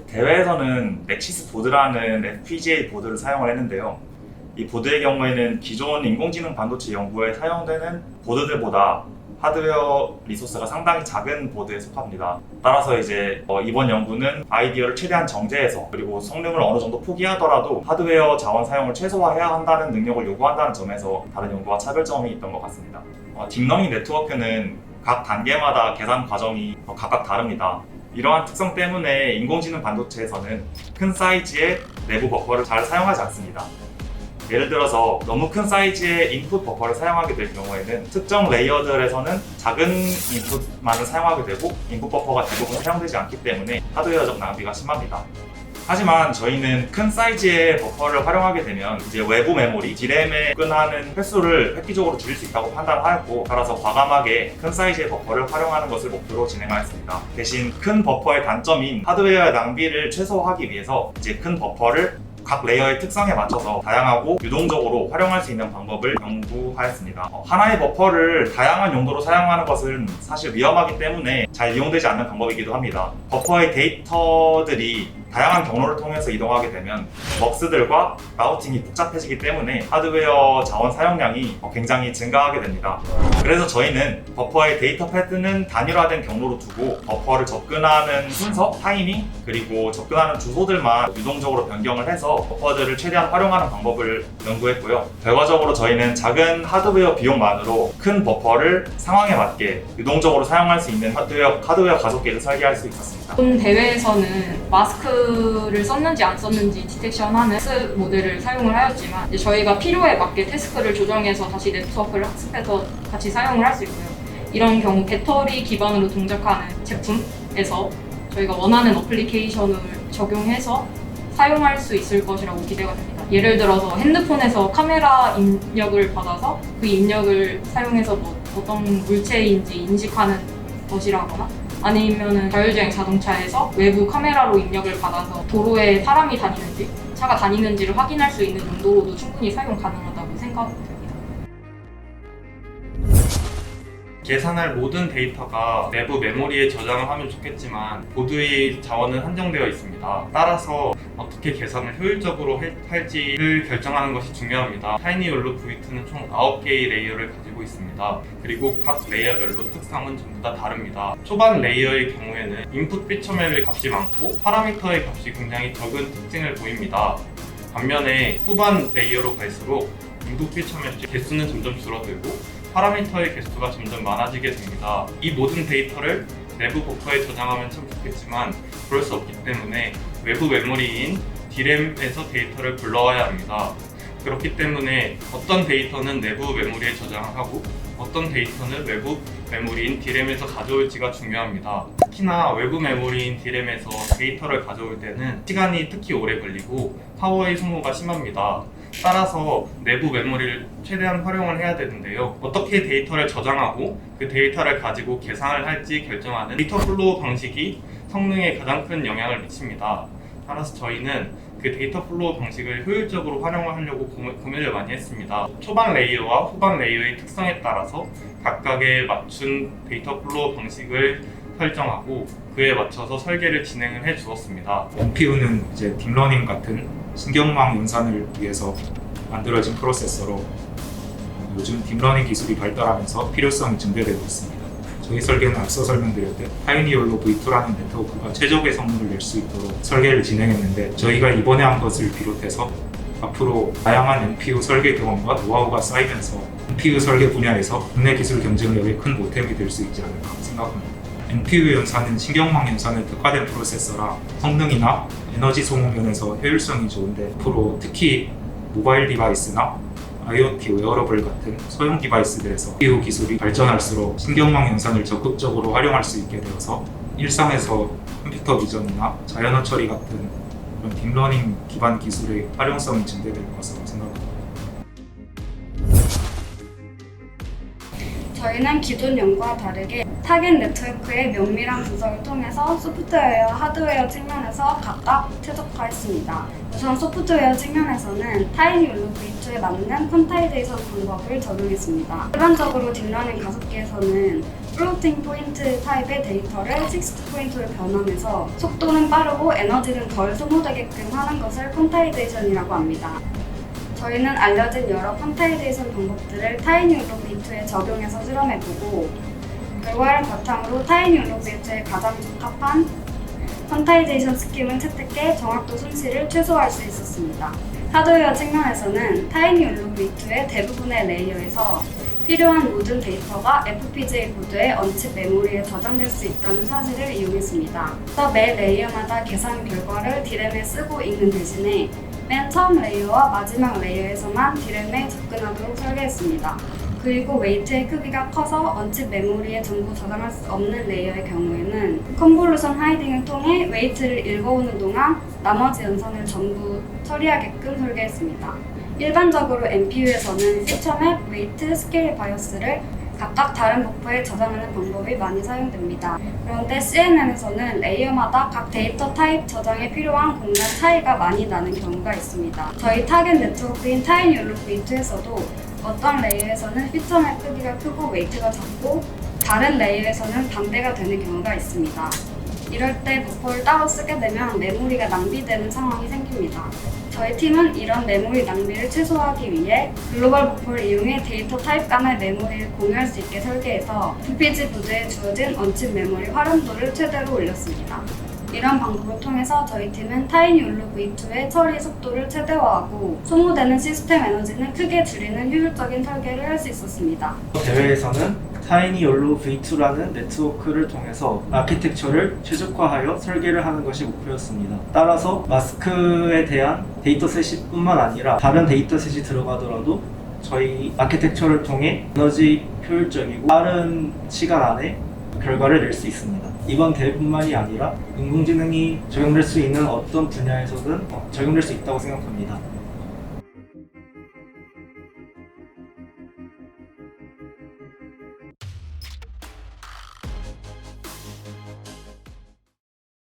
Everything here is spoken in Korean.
대회에서는 넥시스 보드라는 FPGA 보드를 사용을 했는데요. 이 보드의 경우에는 기존 인공지능 반도체 연구에 사용되는 보드들보다 하드웨어 리소스가 상당히 작은 보드에 속합니다. 따라서 이제 이번 연구는 아이디어를 최대한 정제해서 그리고 성능을 어느 정도 포기하더라도 하드웨어 자원 사용을 최소화해야 한다는 능력을 요구한다는 점에서 다른 연구와 차별점이 있던 것 같습니다. 딥러닝 네트워크는 각 단계마다 계산 과정이 각각 다릅니다. 이러한 특성 때문에 인공지능 반도체에서는 큰 사이즈의 내부 버퍼를 잘 사용하지 않습니다. 예를 들어서 너무 큰 사이즈의 인풋 버퍼를 사용하게 될 경우에는 특정 레이어들에서는 작은 인풋만을 사용하게 되고 인풋 버퍼가 대부분 사용되지 않기 때문에 하드웨어적 낭비가 심합니다. 하지만 저희는 큰 사이즈의 버퍼를 활용하게 되면 이제 외부 메모리, D램에 접근하는 횟수를 획기적으로 줄일 수 있다고 판단하였고, 따라서 과감하게 큰 사이즈의 버퍼를 활용하는 것을 목표로 진행하였습니다. 대신 큰 버퍼의 단점인 하드웨어의 낭비를 최소화하기 위해서 이제 큰 버퍼를 각 레이어의 특성에 맞춰서 다양하고 유동적으로 활용할 수 있는 방법을 연구하였습니다. 하나의 버퍼를 다양한 용도로 사용하는 것은 사실 위험하기 때문에 잘 이용되지 않는 방법이기도 합니다. 버퍼의 데이터들이 다양한 경로를 통해서 이동하게 되면 먹스들과 라우팅이 복잡해지기 때문에 하드웨어 자원 사용량이 굉장히 증가하게 됩니다. 그래서 저희는 버퍼의 데이터 패드는 단일화된 경로로 두고 버퍼를 접근하는 순서, 타이밍, 그리고 접근하는 주소들만 유동적으로 변경을 해서 버퍼들을 최대한 활용하는 방법을 연구했고요. 결과적으로 저희는 작은 하드웨어 비용만으로 큰 버퍼를 상황에 맞게 유동적으로 사용할 수 있는 하드웨어 가속기를 설계할 수 있었습니다. 본 대회에서는 마스크를 썼는지 안 썼는지 디텍션하는 학습 모델을 사용을 하였지만 이제 저희가 필요에 맞게 태스크를 조정해서 다시 네트워크를 학습해서 같이 사용을 할 수 있고요. 이런 경우 배터리 기반으로 동작하는 제품에서 저희가 원하는 어플리케이션을 적용해서 사용할 수 있을 것이라고 기대가 됩니다. 예를 들어서 핸드폰에서 카메라 입력을 받아서 그 입력을 사용해서 어떤 물체인지 인식하는 것이라거나 아니면은 자율주행 자동차에서 외부 카메라로 입력을 받아서 도로에 사람이 다니는지 차가 다니는지를 확인할 수 있는 용도로도 충분히 사용 가능하다고 생각됩니다. 계산할 모든 데이터가 내부 메모리에 저장을 하면 좋겠지만 보드의 자원은 한정되어 있습니다. 따라서 어떻게 계산을 효율적으로 할지를 결정하는 것이 중요합니다. 타이니홀로 V2는 총 9개의 레이어를 가지고 있습니다. 그리고 각 레이어별로 특성은 전부 다 다릅니다. 초반 레이어의 경우에는 인풋 피처맵의 값이 많고 파라미터의 값이 굉장히 적은 특징을 보입니다. 반면에 후반 레이어로 갈수록 인풋 피처맵 개수는 점점 줄어들고 파라미터의 개수가 점점 많아지게 됩니다. 이 모든 데이터를 내부 버퍼에 저장하면 참 좋겠지만 그럴 수 없기 때문에 외부 메모리인 D램에서 데이터를 불러와야 합니다. 그렇기 때문에 어떤 데이터는 내부 메모리에 저장을 하고 어떤 데이터는 외부 메모리인 D램에서 가져올지가 중요합니다. 특히나 외부 메모리인 D램에서 데이터를 가져올 때는 시간이 특히 오래 걸리고 파워의 소모가 심합니다. 따라서 내부 메모리를 최대한 활용을 해야 되는데요. 어떻게 데이터를 저장하고 그 데이터를 가지고 계산을 할지 결정하는 데이터 플로우 방식이 성능에 가장 큰 영향을 미칩니다. 따라서 저희는 그 데이터 플로우 방식을 효율적으로 활용을 하려고 고민을 많이 했습니다. 초반 레이어와 후반 레이어의 특성에 따라서 각각에 맞춘 데이터 플로우 방식을 설정하고 그에 맞춰서 설계를 진행을 해 주었습니다. NPU는 이제 딥러닝 같은 신경망 연산을 위해서 만들어진 프로세서로 요즘 딥러닝 기술이 발달하면서 필요성이 증대되고 있습니다. 저희 설계는 앞서 설명드렸듯 타이니홀로 V2라는 네트워크가 최적의 성능을 낼 수 있도록 설계를 진행했는데 저희가 이번에 한 것을 비롯해서 앞으로 다양한 NPU 설계 경험과 노하우가 쌓이면서 NPU 설계 분야에서 국내 기술 경쟁력에 큰 보탬이 될 수 있지 않을까 생각합니다. NPU 연산은 신경망 연산에 특화된 프로세서라 성능이나 에너지 소모 면에서 효율성이 좋은데 앞으로 특히 모바일 디바이스나 IoT 웨어러블 같은 소형 디바이스들에서 NPU 기술이 발전할수록 신경망 연산을 적극적으로 활용할 수 있게 되어서 일상에서 컴퓨터 비전이나 자연어 처리 같은 그런 딥러닝 기반 기술의 활용성이 증대될 것으로 생각합니다. 저희는 기존 연구와 다르게 타겟 네트워크의 면밀한 분석을 통해서 소프트웨어와 하드웨어 측면에서 각각 최적화했습니다. 우선 소프트웨어 측면에서는 타이니홀로 V2에 맞는 퀀타이제이션 방법을 적용했습니다. 일반적으로 딥러닝 가속기에서는 플로팅 포인트 타입의 데이터를 60 포인트로 변환해서 속도는 빠르고 에너지는 덜 소모되게끔 하는 것을 퀀타이제이션이라고 합니다. 저희는 알려진 여러 퀀타이제이션 방법들을 타이니울로 V2에 적용해서 실험해보고 결과를 바탕으로 타이니울로 V2에 가장 적합한 퀀타이제이션 스킴을 채택해 정확도 손실을 최소화할 수 있었습니다. 하드웨어 측면에서는 타이니울로 V2의 대부분의 레이어에서 필요한 모든 데이터가 FPGA 보드의 언칩 메모리에 저장될 수 있다는 사실을 이용했습니다. 그래서 매 레이어마다 계산 결과를 D램에 쓰고 읽는 대신에 맨 처음 레이어와 마지막 레이어에서만 D램에 접근하도록 설계했습니다. 그리고 웨이트의 크기가 커서 언칩 메모리에 전부 저장할 수 없는 레이어의 경우에는 컨볼루션 하이딩을 통해 웨이트를 읽어오는 동안 나머지 연산을 전부 처리하게끔 설계했습니다. 일반적으로 NPU에서는 피처맵, 웨이트, 스케일 바이오스를 각각 다른 버퍼에 저장하는 방법이 많이 사용됩니다. 그런데 CNN에서는 레이어마다 각 데이터 타입 저장에 필요한 공간 차이가 많이 나는 경우가 있습니다. 저희 타겟 네트워크인 타이니울로 V2에서도 어떤 레이어에서는 피처맵 크기가 크고 웨이트가 작고 다른 레이어에서는 반대가 되는 경우가 있습니다. 이럴 때 버퍼를 따로 쓰게 되면 메모리가 낭비되는 상황이 생깁니다. 저희 팀은 이런 메모리 낭비를 최소화하기 위해 글로벌 버퍼를 이용해 데이터 타입 간의 메모리를 공유할 수 있게 설계해서 FPGA 보드에 주어진 언칩 메모리 활용도를 최대로 올렸습니다. 이런 방법을 통해서 저희 팀은 타이니울로 V2의 처리 속도를 최대화하고 소모되는 시스템 에너지는 크게 줄이는 효율적인 설계를 할 수 있었습니다. 대회에서는 타이니올로 V2라는 네트워크를 통해서 아키텍처를 최적화하여 설계를 하는 것이 목표였습니다. 따라서 마스크에 대한 데이터셋이 뿐만 아니라 다른 데이터셋이 들어가더라도 저희 아키텍처를 통해 에너지 효율적이고 빠른 시간 안에 결과를 낼 수 있습니다. 이번 대회뿐만이 아니라 인공지능이 적용될 수 있는 어떤 분야에서든 적용될 수 있다고 생각합니다.